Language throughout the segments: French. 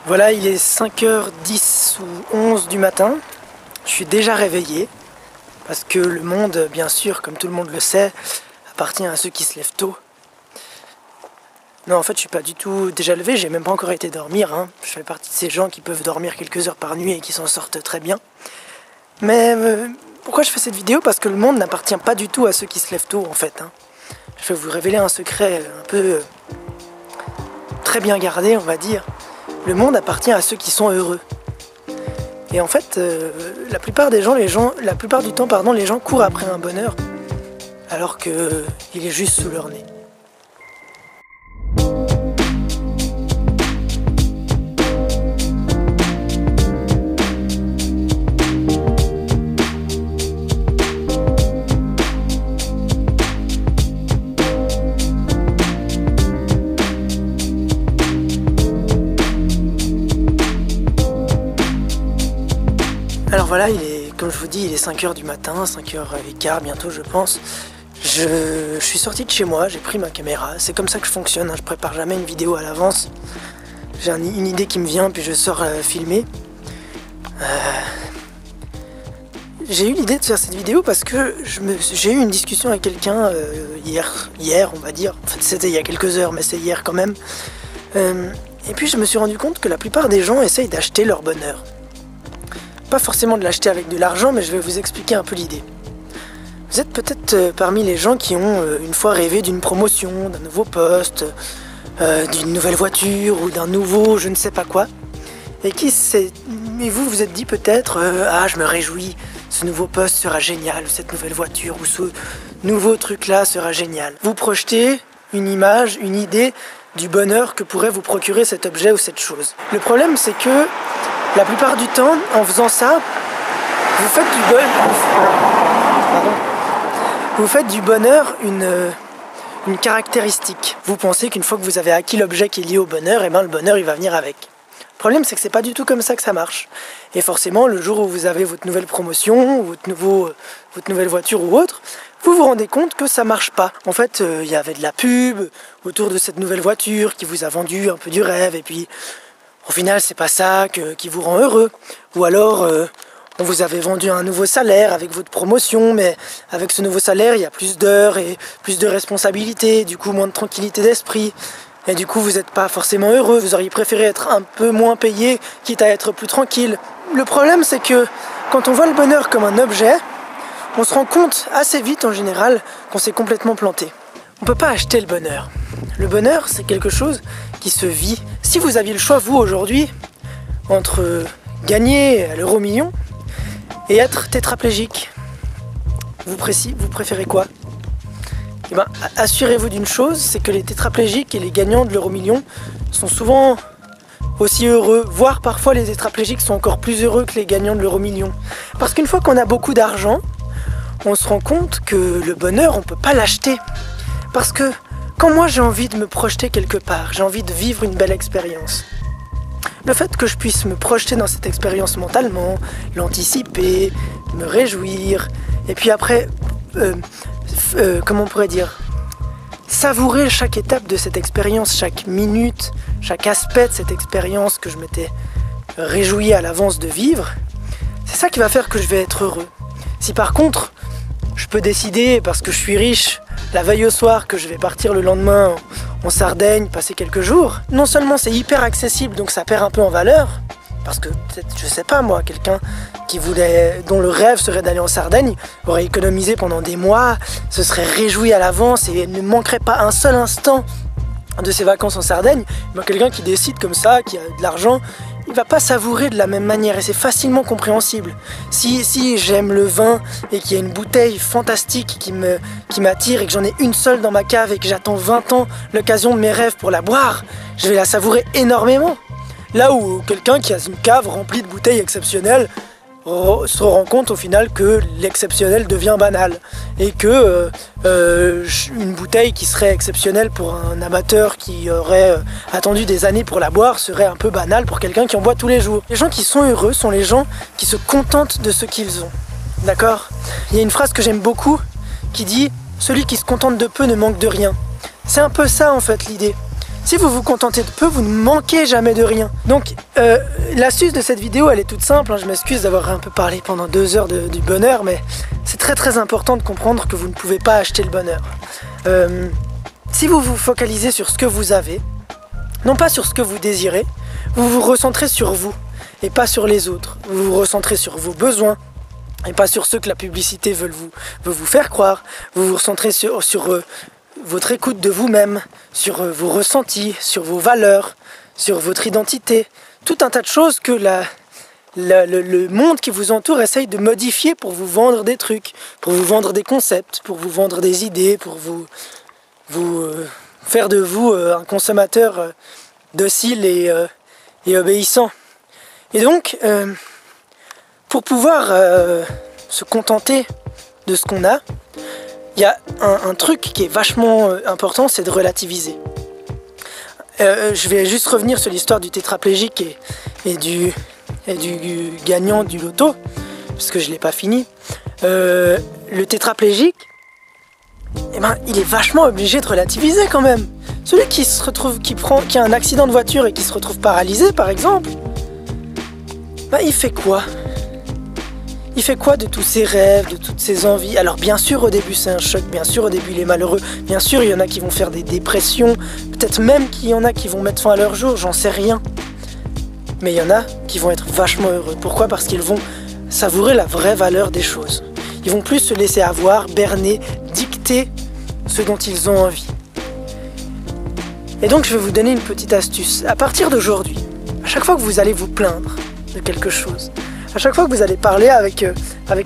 Voilà, il est 5h10 ou 11 du matin. Je suis déjà réveillé parce que le monde, bien sûr, comme tout le monde le sait, appartient à ceux qui se lèvent tôt. Non, en fait, je suis pas du tout déjà levé, j'ai même pas encore été dormir. Je fais partie de ces gens qui peuvent dormir quelques heures par nuit et qui s'en sortent très bien. Mais pourquoi je fais cette vidéo? Parce que le monde n'appartient pas du tout à ceux qui se lèvent tôt, en fait. Je vais vous révéler un secret un peu très bien gardé, on va dire. Le monde appartient à ceux qui sont heureux. Et en fait, la plupart du temps, les gens courent après un bonheur, alors qu'il est juste sous leur nez. Alors voilà, comme je vous dis, il est 5h du matin, 5h15 bientôt je pense. Je suis sorti de chez moi, j'ai pris ma caméra, c'est comme ça que je fonctionne, je prépare jamais une vidéo à l'avance. J'ai une idée qui me vient, puis je sors filmer. J'ai eu l'idée de faire cette vidéo parce que j'ai eu une discussion avec quelqu'un hier on va dire. En fait c'était il y a quelques heures, mais c'est hier quand même. Et puis je me suis rendu compte que la plupart des gens essayent d'acheter leur bonheur. Pas forcément de l'acheter avec de l'argent, mais je vais vous expliquer un peu l'idée. Vous êtes peut-être parmi les gens qui ont une fois rêvé d'une promotion, d'un nouveau poste, d'une nouvelle voiture ou d'un nouveau je ne sais pas quoi. Et vous vous êtes dit peut-être ah je me réjouis, ce nouveau poste sera génial, ou cette nouvelle voiture, ou ce nouveau truc-là sera génial. Vous projetez une image, une idée du bonheur que pourrait vous procurer cet objet ou cette chose. Le problème c'est que la plupart du temps, en faisant ça, vous faites du bonheur une caractéristique. Vous pensez qu'une fois que vous avez acquis l'objet qui est lié au bonheur, le bonheur il va venir avec. Le problème c'est que c'est pas du tout comme ça que ça marche. Et forcément, le jour où vous avez votre nouvelle promotion, ou votre nouvelle voiture ou autre, vous vous rendez compte que ça marche pas. En fait, il y avait de la pub autour de cette nouvelle voiture qui vous a vendu un peu du rêve, et puis au final, c'est pas ça qui vous rend heureux. Ou alors, on vous avait vendu un nouveau salaire avec votre promotion, mais avec ce nouveau salaire, il y a plus d'heures et plus de responsabilités, du coup moins de tranquillité d'esprit. Et du coup, vous n'êtes pas forcément heureux, vous auriez préféré être un peu moins payé, quitte à être plus tranquille. Le problème, c'est que quand on voit le bonheur comme un objet, on se rend compte assez vite en général qu'on s'est complètement planté. On peut pas acheter le bonheur. Le bonheur, c'est quelque chose qui se vit. Si vous aviez le choix, vous, aujourd'hui, entre gagner à l'euro-million et être tétraplégique, vous préférez quoi? Eh bien, assurez-vous d'une chose, c'est que les tétraplégiques et les gagnants de l'euro-million sont souvent aussi heureux, voire parfois les tétraplégiques sont encore plus heureux que les gagnants de l'euro-million. Parce qu'une fois qu'on a beaucoup d'argent, on se rend compte que le bonheur, on peut pas l'acheter. Parce que quand moi j'ai envie de me projeter quelque part, j'ai envie de vivre une belle expérience, le fait que je puisse me projeter dans cette expérience mentalement, l'anticiper, me réjouir, et puis après, comment on pourrait dire, savourer chaque étape de cette expérience, chaque minute, chaque aspect de cette expérience que je m'étais réjoui à l'avance de vivre, c'est ça qui va faire que je vais être heureux. Si par contre, je peux décider, parce que je suis riche, la veille au soir, que je vais partir le lendemain en Sardaigne, passer quelques jours, non seulement c'est hyper accessible, donc ça perd un peu en valeur, parce que peut-être, je sais pas moi, quelqu'un dont le rêve serait d'aller en Sardaigne, aurait économisé pendant des mois, se serait réjoui à l'avance et ne manquerait pas un seul instant de ses vacances en Sardaigne. Mais quelqu'un qui décide comme ça, qui a de l'argent, il va pas savourer de la même manière et c'est facilement compréhensible. Si j'aime le vin et qu'il y a une bouteille fantastique qui m'attire et que j'en ai une seule dans ma cave et que j'attends 20 ans l'occasion de mes rêves pour la boire, je vais la savourer énormément. Là où quelqu'un qui a une cave remplie de bouteilles exceptionnelles se rend compte au final que l'exceptionnel devient banal et que une bouteille qui serait exceptionnelle pour un amateur qui aurait attendu des années pour la boire serait un peu banale pour quelqu'un qui en boit tous les jours. Les gens qui sont heureux sont les gens qui se contentent de ce qu'ils ont. D'accord ? Il y a une phrase que j'aime beaucoup qui dit « Celui qui se contente de peu ne manque de rien ». C'est un peu ça en fait l'idée. Si vous vous contentez de peu, vous ne manquez jamais de rien. Donc l'astuce de cette vidéo, elle est toute simple, hein. Je m'excuse d'avoir un peu parlé pendant 2 heures du bonheur, mais c'est très important de comprendre que vous ne pouvez pas acheter le bonheur. Si vous vous focalisez sur ce que vous avez, non pas sur ce que vous désirez, vous vous recentrez sur vous et pas sur les autres. Vous vous recentrez sur vos besoins et pas sur ceux que la publicité veut vous faire croire. Vous vous recentrez sur votre écoute de vous-même, sur vos ressentis, sur vos valeurs, sur votre identité. Tout un tas de choses que le monde qui vous entoure essaye de modifier pour vous vendre des trucs, pour vous vendre des concepts, pour vous vendre des idées, pour vous faire de vous un consommateur docile et obéissant. Et donc, pour pouvoir se contenter de ce qu'on a, il y a un truc qui est vachement important, c'est de relativiser. Je vais juste revenir sur l'histoire du tétraplégique et du gagnant du loto, parce que je ne l'ai pas fini. Le tétraplégique, eh ben, il est vachement obligé de relativiser quand même. Celui qui a un accident de voiture et qui se retrouve paralysé, par exemple, ben, il fait quoi? Il fait quoi de tous ses rêves, de toutes ses envies? Alors bien sûr au début c'est un choc, bien sûr au début il est malheureux, bien sûr il y en a qui vont faire des dépressions, peut-être même qu'il y en a qui vont mettre fin à leur jour, j'en sais rien. Mais il y en a qui vont être vachement heureux. Pourquoi? Parce qu'ils vont savourer la vraie valeur des choses. Ils vont plus se laisser avoir, berner, dicter ce dont ils ont envie. Et donc je vais vous donner une petite astuce. À partir d'aujourd'hui, à chaque fois que vous allez vous plaindre de quelque chose, à chaque fois que vous allez parler avec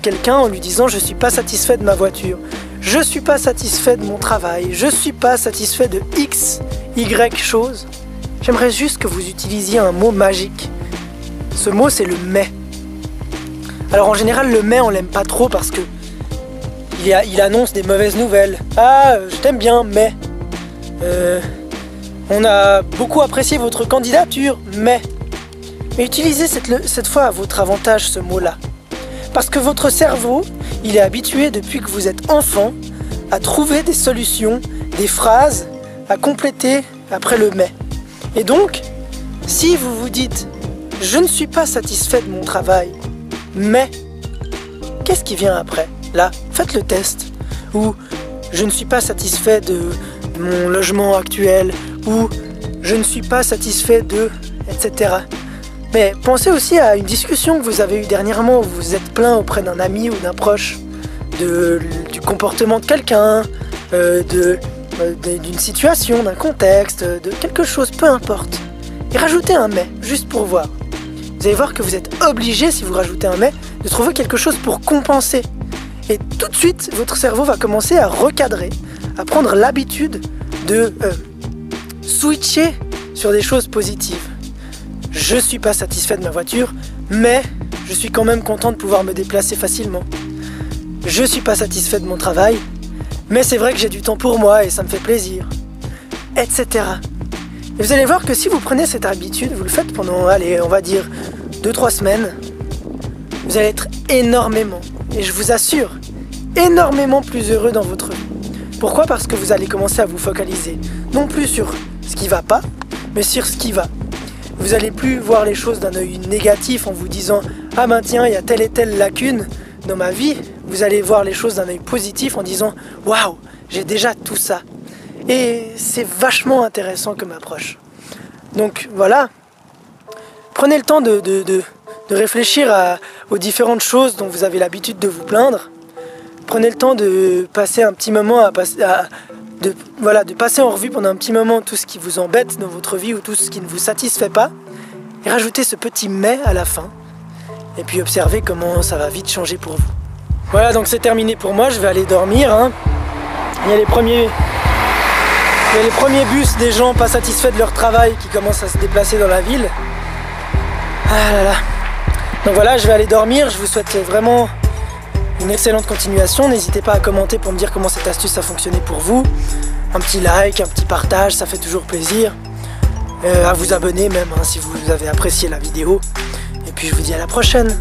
quelqu'un en lui disant « Je ne suis pas satisfait de ma voiture, je ne suis pas satisfait de mon travail, je ne suis pas satisfait de X, Y chose », j'aimerais juste que vous utilisiez un mot magique. Ce mot, c'est le « mais ». Alors en général, le « mais », on l'aime pas trop parce que il annonce des mauvaises nouvelles. « Ah, je t'aime bien, mais… on a beaucoup apprécié votre candidature, mais… » Mais utilisez cette fois à votre avantage ce mot-là. Parce que votre cerveau, il est habitué depuis que vous êtes enfant à trouver des solutions, des phrases à compléter après le « mais ». Et donc, si vous vous dites « je ne suis pas satisfait de mon travail, mais… » qu'est-ce qui vient après? Là, faites le test. Ou « je ne suis pas satisfait de mon logement actuel » ou « je ne suis pas satisfait de… » etc. Mais pensez aussi à une discussion que vous avez eue dernièrement où vous vous êtes plaint auprès d'un ami ou d'un proche du comportement de quelqu'un, d'une situation, d'un contexte, de quelque chose, peu importe. Et rajoutez un « mais », juste pour voir. Vous allez voir que vous êtes obligé, si vous rajoutez un « mais », de trouver quelque chose pour compenser. Et tout de suite, votre cerveau va commencer à recadrer, à prendre l'habitude de switcher sur des choses positives. Je ne suis pas satisfait de ma voiture, mais je suis quand même content de pouvoir me déplacer facilement. Je ne suis pas satisfait de mon travail, mais c'est vrai que j'ai du temps pour moi et ça me fait plaisir. Etc. Et vous allez voir que si vous prenez cette habitude, vous le faites pendant, allez, on va dire 2-3 semaines, vous allez être énormément, et je vous assure, énormément plus heureux dans votre vie. Pourquoi? Parce que vous allez commencer à vous focaliser, non plus sur ce qui ne va pas, mais sur ce qui va. Vous n'allez plus voir les choses d'un œil négatif en vous disant « Ah ben tiens, il y a telle et telle lacune dans ma vie ». Vous allez voir les choses d'un œil positif en disant « Waouh, j'ai déjà tout ça ». Et c'est vachement intéressant comme approche. Donc voilà, prenez le temps de réfléchir aux différentes choses dont vous avez l'habitude de vous plaindre. Prenez le temps de passer un petit moment de passer en revue pendant un petit moment tout ce qui vous embête dans votre vie ou tout ce qui ne vous satisfait pas et rajoutez ce petit « mais » à la fin et puis observez comment ça va vite changer pour vous. Voilà, donc c'est terminé pour moi, je vais aller dormir, hein. Il y a les premiers bus des gens pas satisfaits de leur travail qui commencent à se déplacer dans la ville. Ah là là. Donc voilà, je vais aller dormir, je vous souhaite vraiment une excellente continuation. N'hésitez pas à commenter pour me dire comment cette astuce a fonctionné pour vous. Un petit like, un petit partage, ça fait toujours plaisir. À vous abonner même hein, si vous avez apprécié la vidéo. Et puis je vous dis à la prochaine.